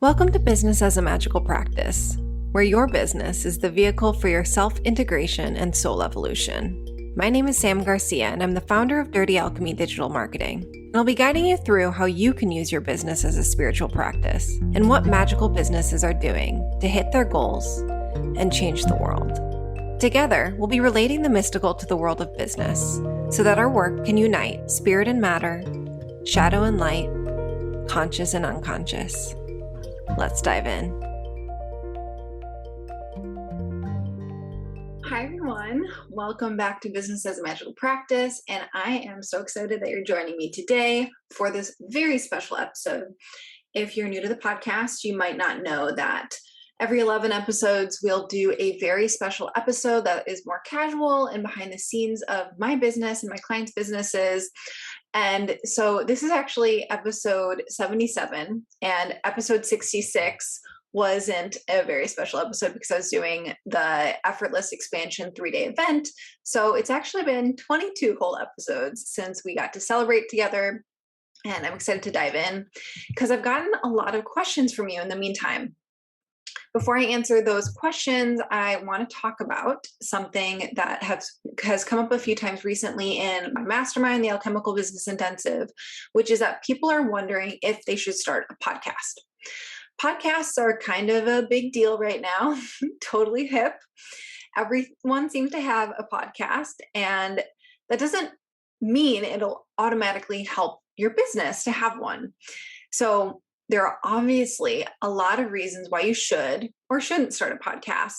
Welcome to Business as a Magical Practice, where your business is the vehicle for your self-integration and soul evolution. My name is Sam Garcia, and I'm the founder of Dirty Alchemy Digital Marketing. And I'll be guiding you through how you can use your business as a spiritual practice and what magical businesses are doing to hit their goals and change the world. Together, we'll be relating the mystical to the world of business so that our work can unite spirit and matter, shadow and light, conscious and unconscious. Let's dive in. Hi, everyone. Welcome back to Business as a Magical Practice. And I am so excited that you're joining me today for this very special episode. If you're new to the podcast, you might not know that every 11 episodes, we'll do a very special episode that is more casual and behind the scenes of my business and my clients' businesses. And so this is actually episode 77, and episode 66 wasn't a very special episode because I was doing the Effortless Expansion 3-day event. So it's actually been 22 whole episodes since we got to celebrate together. And I'm excited to dive in because I've gotten a lot of questions from you in the meantime. Before I answer those questions, I want to talk about something that has come up a few times recently in my mastermind, the Alchemical Business Intensive, which is that people are wondering if they should start a podcast. Podcasts are kind of a big deal right now, totally hip. Everyone seems to have a podcast, and that doesn't mean it'll automatically help your business to have one. So there are obviously a lot of reasons why you should or shouldn't start a podcast.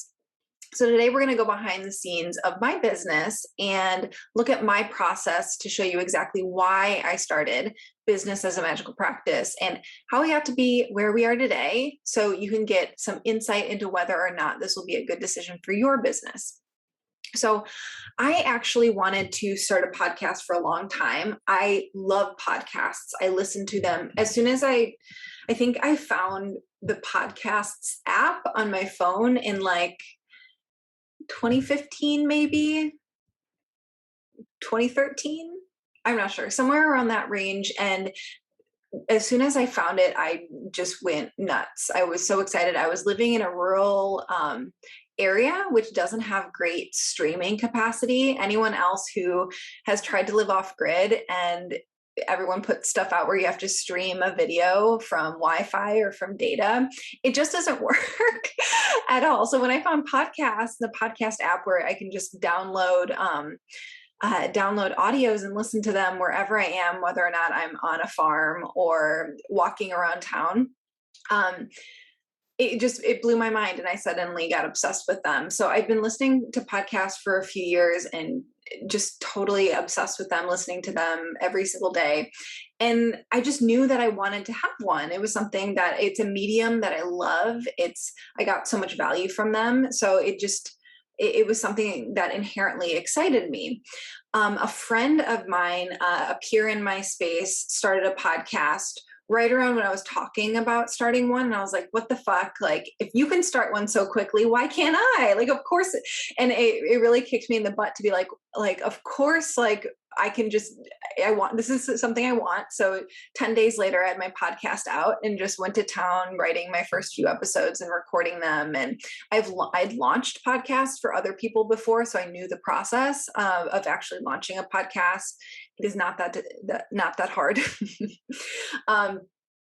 So today we're going to go behind the scenes of my business and look at my process to show you exactly why I started Business as a Magical Practice and how we got to be where we are today, so you can get some insight into whether or not this will be a good decision for your business. So I actually wanted to start a podcast for a long time. I love podcasts. I listen to them as soon as I think I found the podcasts app on my phone in like 2015, maybe 2013. I'm not sure, somewhere around that range. And as soon as I found it, I just went nuts. I was so excited. I was living in a rural area, which doesn't have great streaming capacity. Anyone else who has tried to live off grid and everyone puts stuff out where you have to stream a video from Wi-Fi or from data, it just doesn't work at all. So when I found podcasts, the podcast app where I can just download audios and listen to them wherever I am, whether or not I'm on a farm or walking around town, it blew my mind, and I suddenly got obsessed with them. So I've been listening to podcasts for a few years and just totally obsessed with them, listening to them every single day. And I just knew that I wanted to have one. It was something that it's a medium that I love. I got so much value from them. So it was something that inherently excited me. A friend of mine, a peer in my space, started a podcast right around when I was talking about starting one. And I was like, what the fuck? Like, if you can start one so quickly, why can't I? Like, of course. And it really kicked me in the butt to be like, of course, like this is something I want. So 10 days later, I had my podcast out and just went to town writing my first few episodes and recording them. And I'd launched podcasts for other people before, so I knew the process of actually launching a podcast. It is not that hard.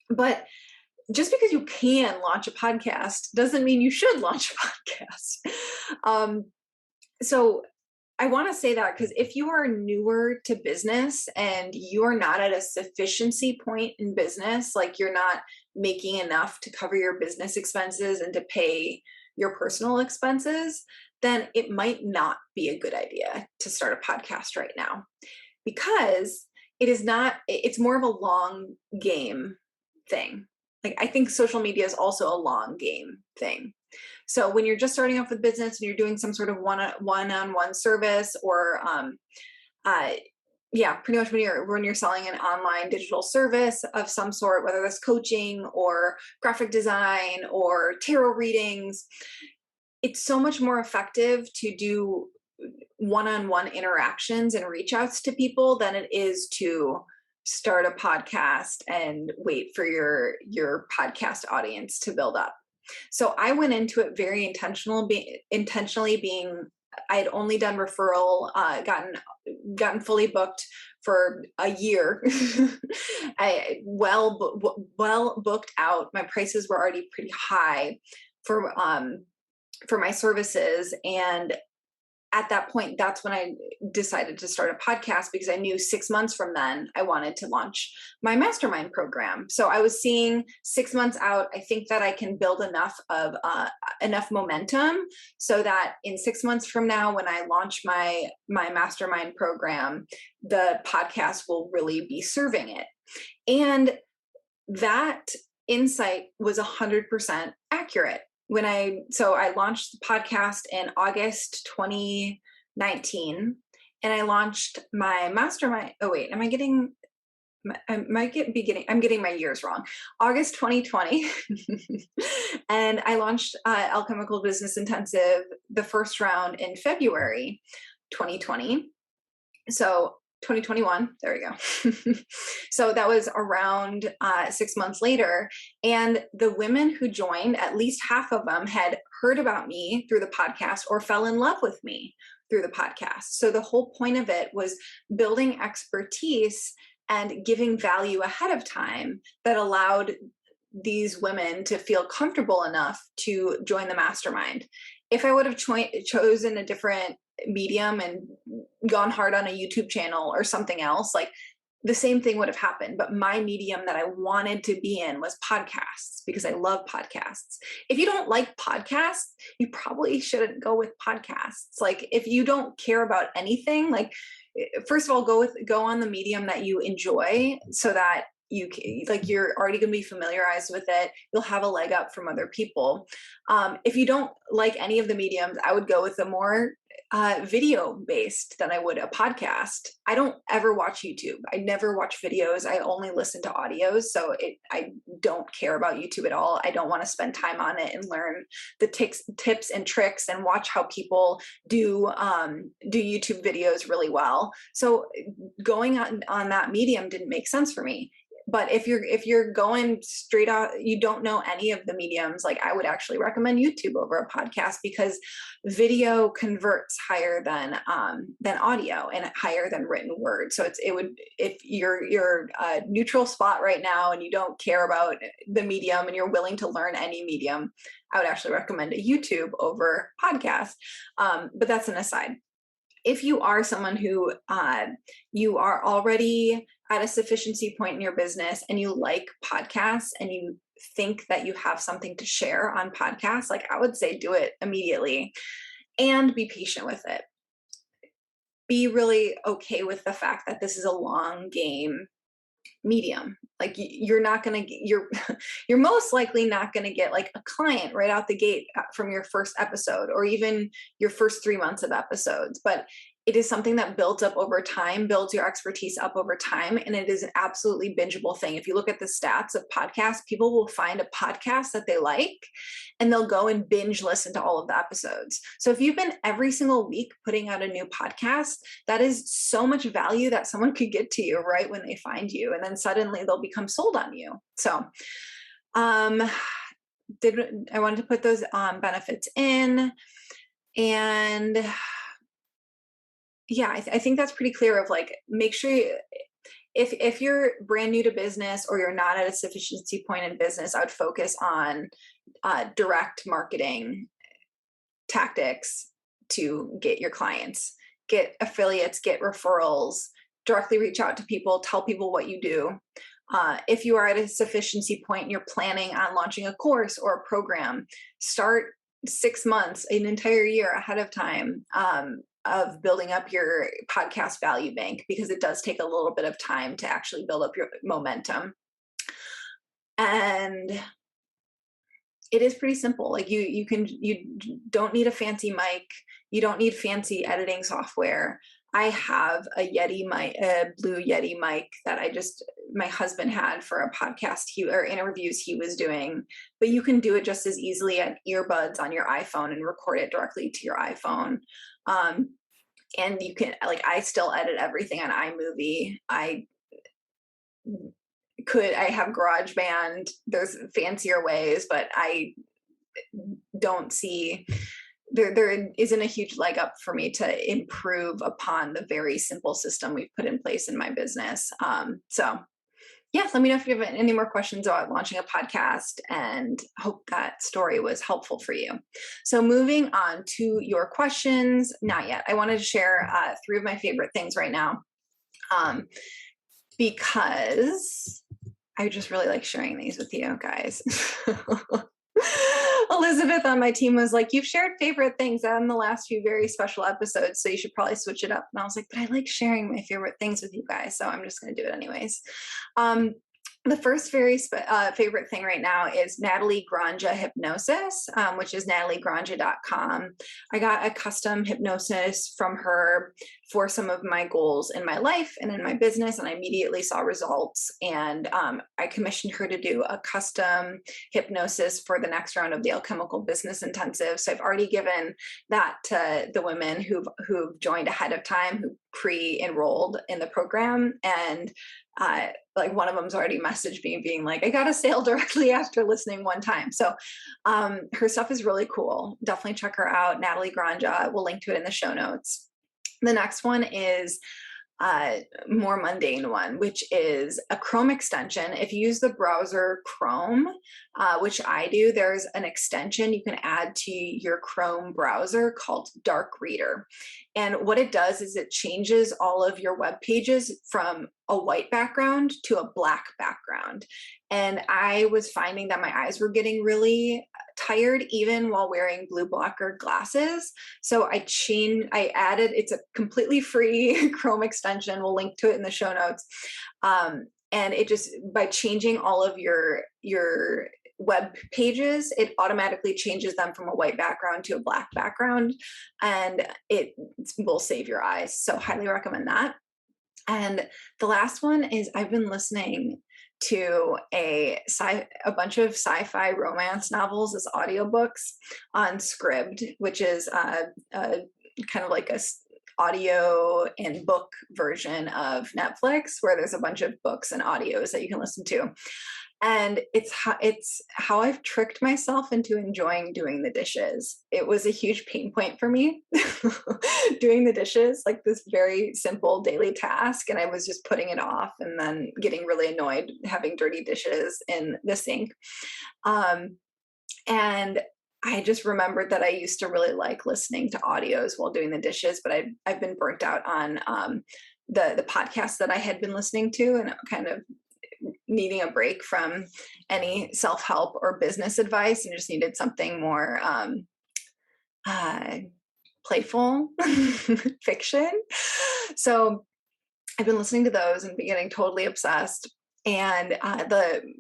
But just because you can launch a podcast doesn't mean you should launch a podcast. So I want to say that because if you are newer to business and you are not at a sufficiency point in business, like you're not making enough to cover your business expenses and to pay your personal expenses, then it might not be a good idea to start a podcast right now, because it's more of a long game thing. Like, I think social media is also a long game thing. So when you're just starting off with business and you're doing some sort of one-on-one service, or pretty much when you're selling an online digital service of some sort, whether that's coaching or graphic design or tarot readings, it's so much more effective to do one-on-one interactions and reach outs to people than it is to start a podcast and wait for your podcast audience to build up. So I went into it very intentionally being, I had only done referral, gotten fully booked for a year. I well booked out. My prices were already pretty high for my services, and at that point, that's when I decided to start a podcast, because I knew 6 months from then I wanted to launch my mastermind program. So I was seeing 6 months out. I think that I can build enough momentum so that in 6 months from now, when I launch my mastermind program, the podcast will really be serving it. And that insight was 100% accurate. So I launched the podcast in August 2019, and I launched my mastermind. Oh wait, I'm getting my years wrong. August 2020. And I launched Alchemical Business Intensive, the first round, in February 2020. So 2021, there we go. So that was around 6 months later. And the women who joined, at least half of them had heard about me through the podcast or fell in love with me through the podcast. So the whole point of it was building expertise and giving value ahead of time that allowed these women to feel comfortable enough to join the mastermind. If I would have chosen a different medium and gone hard on a YouTube channel or something else, like, the same thing would have happened. But my medium that I wanted to be in was podcasts, because I love podcasts. If you don't like podcasts, you probably shouldn't go with podcasts. Like, if you don't care about anything, like, first of all, go on the medium that you enjoy, so that you're already going to be familiarized with it. You'll have a leg up from other people. If you don't like any of the mediums, I would go with a more video based than I would a podcast. I don't ever watch YouTube. I never watch videos. I only listen to audios. So I don't care about YouTube at all. I don't want to spend time on it and learn the tips and tricks and watch how people do YouTube videos really well. So going on that medium didn't make sense for me. But if you're going straight out, you don't know any of the mediums, like, I would actually recommend YouTube over a podcast, because video converts higher than audio and higher than written word. So if you're a neutral spot right now and you don't care about the medium and you're willing to learn any medium, I would actually recommend a YouTube over podcast. But that's an aside. If you are someone who you are already at a sufficiency point in your business and you like podcasts and you think that you have something to share on podcasts, like, I would say do it immediately, and be patient with it. Be really okay with the fact that this is a long game medium. Like, you're most likely not going to get like a client right out the gate from your first episode, or even your first 3 months of episodes, but it is something that builds up over time, builds your expertise up over time. And it is an absolutely bingeable thing. If you look at the stats of podcasts, people will find a podcast that they like and they'll go and binge listen to all of the episodes. So if you've been every single week putting out a new podcast, that is so much value that someone could get to you right when they find you. And then suddenly they'll become sold on you. So I wanted to put those benefits in. And yeah, I think that's pretty clear of, like, make sure if you're brand new to business or you're not at a sufficiency point in business, I would focus on direct marketing tactics to get your clients, get affiliates, get referrals, directly reach out to people, tell people what you do. If you are at a sufficiency point and you're planning on launching a course or a program, start 6 months, an entire year ahead of time of building up your podcast value bank, because it does take a little bit of time to actually build up your momentum. And it is pretty simple. Like, you don't need a fancy mic. You don't need fancy editing software. I have a blue Yeti mic that my husband had for a podcast or interviews he was doing, but you can do it just as easily at earbuds on your iPhone and record it directly to your iPhone. And you can, like, I still edit everything on iMovie. I have GarageBand, there's fancier ways, but I don't see there isn't a huge leg up for me to improve upon the very simple system we've put in place in my business. So yeah, let me know if you have any more questions about launching a podcast, and hope that story was helpful for you. So moving on to your questions, not yet. I wanted to share 3 of my favorite things right now, because I just really like sharing these with you guys. Elizabeth on my team was like, you've shared favorite things on the last few very special episodes, so you should probably switch it up. And I was like, but I like sharing my favorite things with you guys, so I'm just going to do it anyways. The first very favorite thing right now is Natalie Granja Hypnosis, which is nataliegranja.com. I got a custom hypnosis from her for some of my goals in my life and in my business, and I immediately saw results. And I commissioned her to do a custom hypnosis for the next round of the Alchemical Business Intensive. So I've already given that to the women who've joined ahead of time, who pre-enrolled in the program. And like one of them's already messaged me being like, I got a sale directly after listening one time. So her stuff is really cool. Definitely check her out. Natalie Granja. We'll link to it in the show notes. The next one is more mundane one, which is a Chrome extension. If you use the browser Chrome, which I do, there's an extension you can add to your Chrome browser called Dark Reader. And what it does is it changes all of your web pages from a white background to a black background. And I was finding that my eyes were getting really tired even while wearing blue blocker glasses. So I added, it's a completely free Chrome extension. We'll link to it in the show notes. And it just, by changing all of your web pages, it automatically changes them from a white background to a black background, and it will save your eyes. So highly recommend that. And the last one is I've been listening to a bunch of sci-fi romance novels as audiobooks on Scribd, which is kind of like a audio and book version of Netflix, where there's a bunch of books and audios that you can listen to. And it's how I've tricked myself into enjoying doing the dishes. It was a huge pain point for me, doing the dishes, like this very simple daily task. And I was just putting it off and then getting really annoyed having dirty dishes in the sink. And I just remembered that I used to really like listening to audios while doing the dishes, but I've been burnt out on the podcast that I had been listening to, and kind of needing a break from any self-help or business advice, and just needed something more playful fiction. So I've been listening to those and been getting totally obsessed. And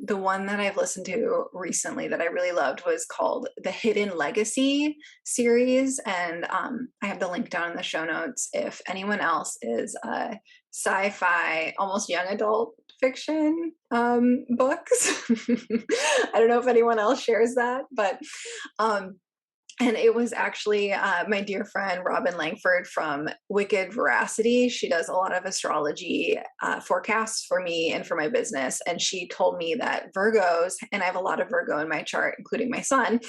the one that I've listened to recently that I really loved was called the Hidden Legacy series. And I have the link down in the show notes if anyone else is a sci-fi, almost young adult fiction books. I don't know if anyone else shares that, but and it was actually my dear friend Robin Langford from Wicked Veracity. She does a lot of astrology forecasts for me and for my business. And she told me that Virgos, and I have a lot of Virgo in my chart, including my son,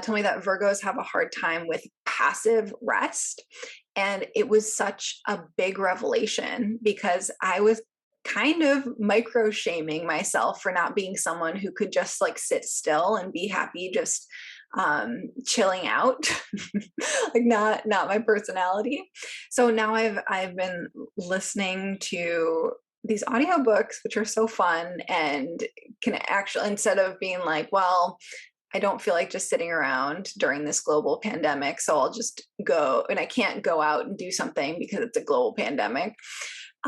told me that Virgos have a hard time with passive rest. And it was such a big revelation, because I was kind of micro shaming myself for not being someone who could just like sit still and be happy just chilling out, like not my personality. So now I've been listening to these audiobooks, which are so fun, and can actually, instead of being like, well, I don't feel like just sitting around during this global pandemic, so I'll just go, and I can't go out and do something because it's a global pandemic.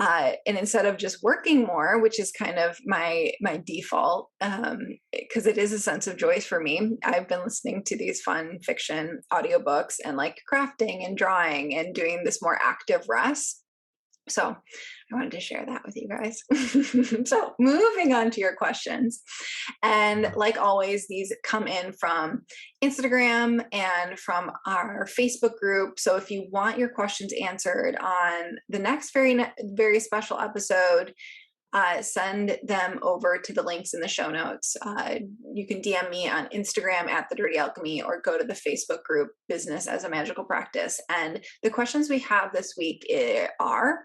And instead of just working more, which is kind of my default, because it is a sense of joy for me, I've been listening to these fun fiction audiobooks and like crafting and drawing and doing this more active rest. So I wanted to share that with you guys. So moving on to your questions. And like always, these come in from Instagram and from our Facebook group. So if you want your questions answered on the next very special episode, send them over to the links in the show notes. You can DM me on Instagram at The Dirty Alchemy or go to the Facebook group Business as a Magical Practice. And the questions we have this week are,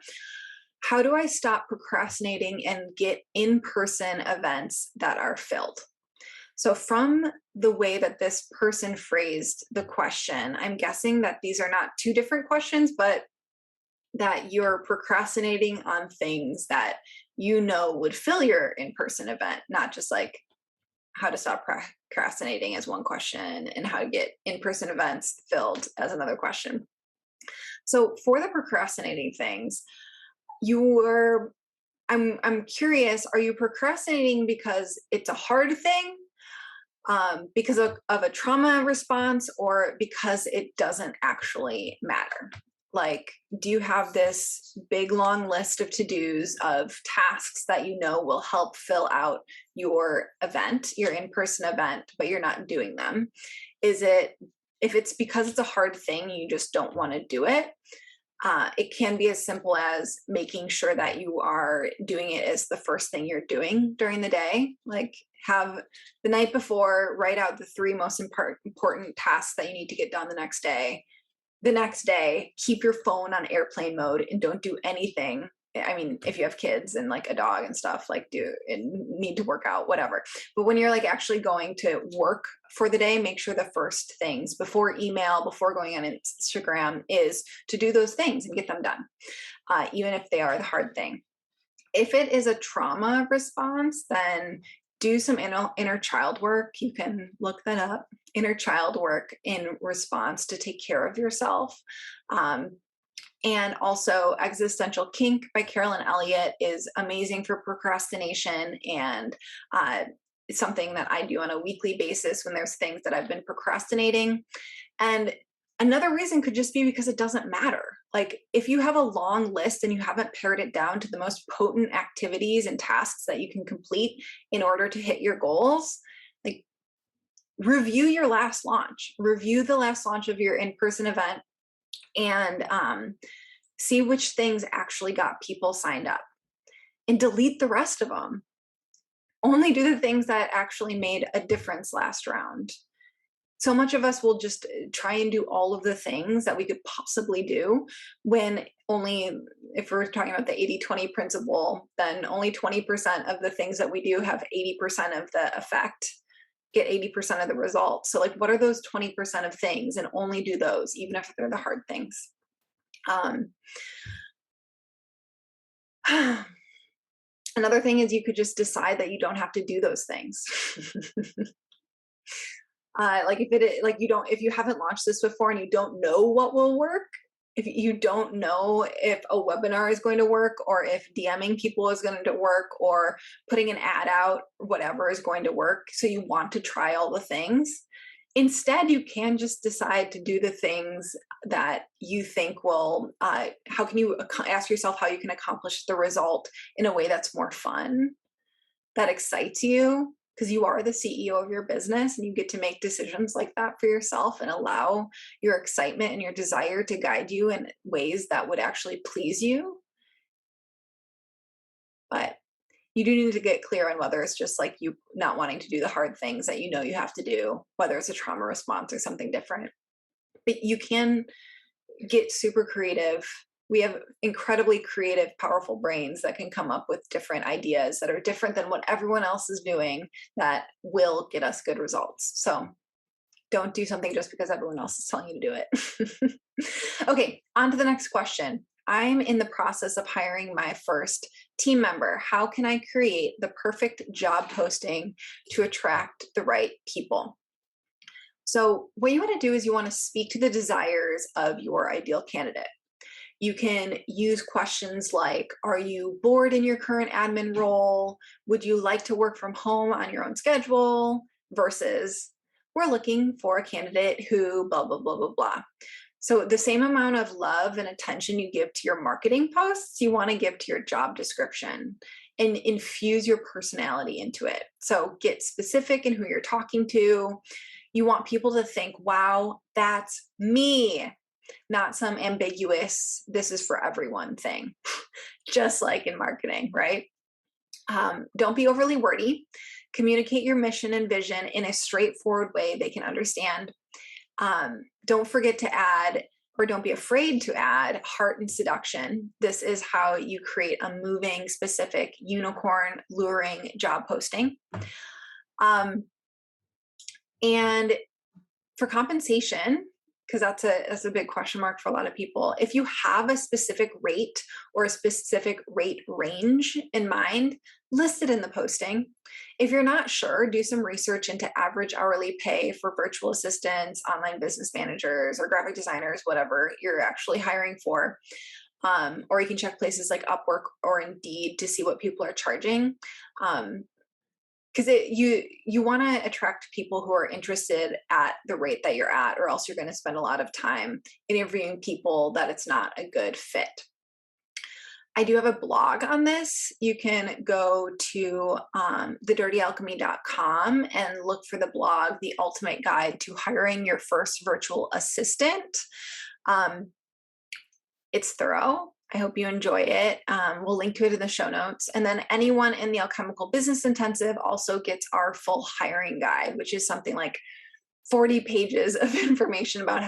how do I stop procrastinating and get in-person events that are filled? So from the way that this person phrased the question, I'm guessing that these are not two different questions, but that you're procrastinating on things that you know would fill your in-person event, not just like how to stop procrastinating as one question and how to get in-person events filled as another question. So for the procrastinating things, I'm curious, are you procrastinating because it's a hard thing? Because of a trauma response, or because it doesn't actually matter? Like, do you have this big long list of to-dos of tasks that you know will help fill out your event, your in-person event, but you're not doing them? If it's because it's a hard thing, you just don't want to do it, it can be as simple as making sure that you are doing it as the first thing you're doing during the day. Like, have the night before, write out the 3 most important tasks that you need to get done the next day. The next day, keep your phone on airplane mode and don't do anything. I mean, if you have kids and like a dog and stuff, like need to work out, whatever. But when you're like actually going to work for the day, make sure the first things before email, before going on Instagram, is to do those things and get them done, even if they are the hard thing. If it is a trauma response, then do some inner child work. You can look that up, inner child work in response to take care of yourself. And also Existential Kink by Carolyn Elliott is amazing for procrastination, and it's something that I do on a weekly basis when there's things that I've been procrastinating. And another reason could just be because it doesn't matter. Like, if you have a long list and you haven't pared it down to the most potent activities and tasks that you can complete in order to hit your goals, like, review your last launch, review the last launch of your in-person event, and see which things actually got people signed up, and delete the rest of them. Only do the things that actually made a difference last round. So much of us will just try and do all of the things that we could possibly do, when only, if we're talking about the 80-20 principle, then only 20% of the things that we do have 80% of the effect, get 80% of the results. So like, what are those 20% of things, and only do those, even if they're the hard things. Another thing is, you could just decide that you don't have to do those things. Like, if you haven't launched this before and you don't know what will work, if you don't know if a webinar is going to work, or if DMing people is going to work, or putting an ad out, whatever is going to work, so you want to try all the things. Instead, you can just decide to do the things that you think will, how can you ask yourself how you can accomplish the result in a way that's more fun, that excites you, because you are the CEO of your business and you get to make decisions like that for yourself and allow your excitement and your desire to guide you in ways that would actually please you. But you do need to get clear on whether it's just like you not wanting to do the hard things that you know you have to do, whether it's a trauma response or something different. But you can get super creative. We have incredibly creative, powerful brains that can come up with different ideas that are different than what everyone else is doing, that will get us good results. So don't do something just because everyone else is telling you to do it. Okay, on to the next question. I'm in the process of hiring my first team member. How can I create the perfect job posting to attract the right people? So what you want to do is you want to speak to the desires of your ideal candidate. You can use questions like, are you bored in your current admin role? Would you like to work from home on your own schedule? Versus, we're looking for a candidate who blah, blah, blah, blah, blah. So the same amount of love and attention you give to your marketing posts, you want to give to your job description, and infuse your personality into it. So get specific in who you're talking to. You want people to think, wow, that's me. Not some ambiguous, this is for everyone thing, just like in marketing, right? Don't be overly wordy. Communicate your mission and vision in a straightforward way they can understand. Don't forget to add, or don't be afraid to add, heart and seduction. This is how you create a moving, specific, unicorn, luring job posting. And for compensation, because that's a big question mark for a lot of people. If you have a specific rate or a specific rate range in mind, list it in the posting. If you're not sure, do some research into average hourly pay for virtual assistants, online business managers, or graphic designers, whatever you're actually hiring for. Or you can check places like Upwork or Indeed to see what people are charging. Because you want to attract people who are interested at the rate that you're at, or else you're going to spend a lot of time interviewing people that it's not a good fit. I do have a blog on this. You can go to thedirtyalchemy.com and look for the blog, The Ultimate Guide to Hiring Your First Virtual Assistant. It's thorough. I hope you enjoy it. We'll link to it in the show notes. And then anyone in the Alchemical Business Intensive also gets our full hiring guide, which is something like 40 pages of information about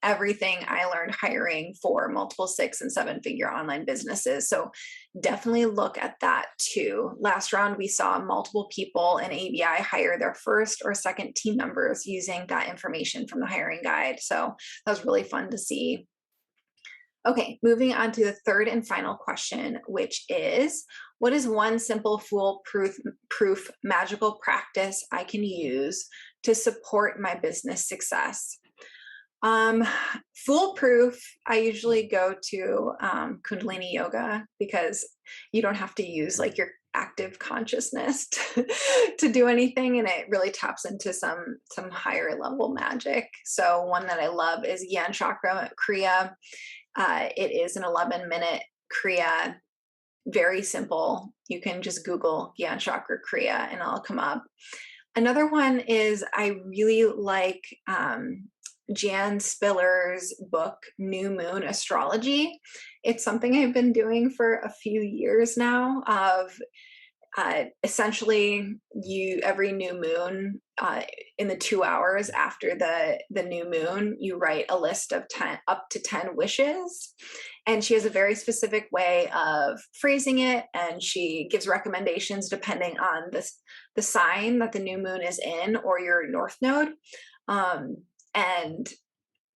everything I learned hiring for multiple 6- and 7-figure online businesses. So definitely look at that too. Last round, we saw multiple people in ABI hire their first or second team members using that information from the hiring guide. So that was really fun to see. Okay, moving on to the third and final question, which is, what is one simple foolproof magical practice I can use to support my business success? Foolproof, I usually go to Kundalini yoga, because you don't have to use like your active consciousness to do anything, and it really taps into some higher level magic. So one that I love is Yan Chakra Kriya. It is an 11-minute Kriya, very simple. You can just Google Gyan Chakra Kriya and it'll come up. Another one is, I really like Jan Spiller's book, New Moon Astrology. It's something I've been doing for a few years now, of essentially every new moon, in the 2 hours after the new moon, you write a list of up to 10 wishes. And she has a very specific way of phrasing it, and she gives recommendations depending on the sign that the new moon is in, or your north node. And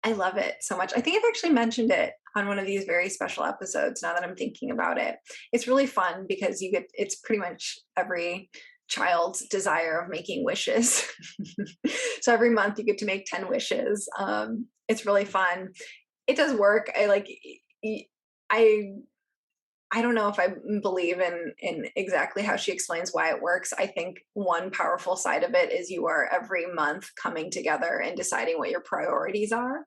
I love it so much. I think I've actually mentioned it on one of these very special episodes, now that I'm thinking about it. It's really fun because it's pretty much every child's desire of making wishes. So every month you get to make 10 wishes. It's really fun. It does work. I don't know if I believe in exactly how she explains why it works. I think one powerful side of it is you are every month coming together and deciding what your priorities are,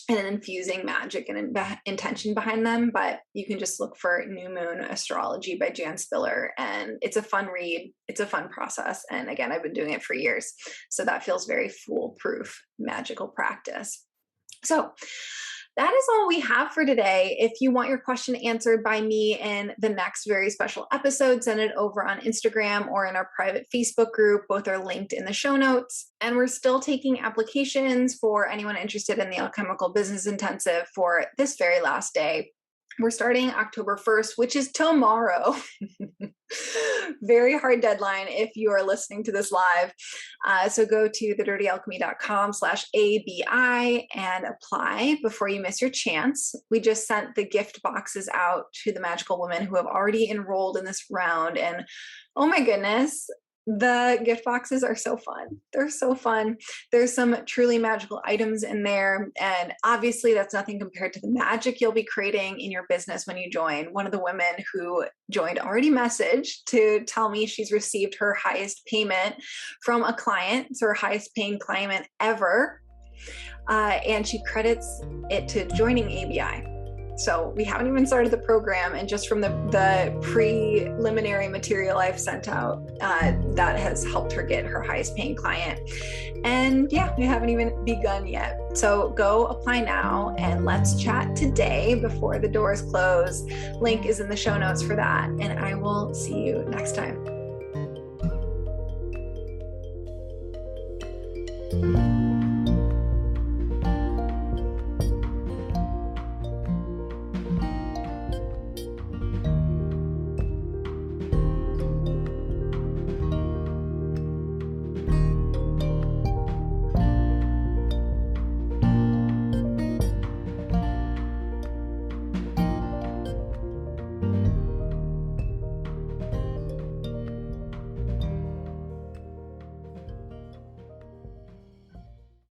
and infusing magic and intention behind them. But you can just look for New Moon Astrology by Jan Spiller, and it's a fun read. It's a fun process. And again, I've been doing it for years. So that feels very foolproof, magical practice. So that is all we have for today. If you want your question answered by me in the next very special episode, send it over on Instagram or in our private Facebook group. Both are linked in the show notes. And we're still taking applications for anyone interested in the Alchemical Business Intensive for this very last day. We're starting October 1st, which is tomorrow. Very hard deadline if you are listening to this live. So go to thedirtyalchemy.com/ABI and apply before you miss your chance. We just sent the gift boxes out to the magical women who have already enrolled in this round. And oh my goodness, the gift boxes are so fun. They're so fun. There's some truly magical items in there. And obviously that's nothing compared to the magic you'll be creating in your business when you join. One of the women who joined already messaged to tell me she's received her highest payment from a client. It's her highest paying client ever. And she credits it to joining ABI. So we haven't even started the program, and just from the preliminary material I've sent out, that has helped her get her highest paying client. And yeah, we haven't even begun yet. So go apply now and let's chat today before the doors close. Link is in the show notes for that, and I will see you next time.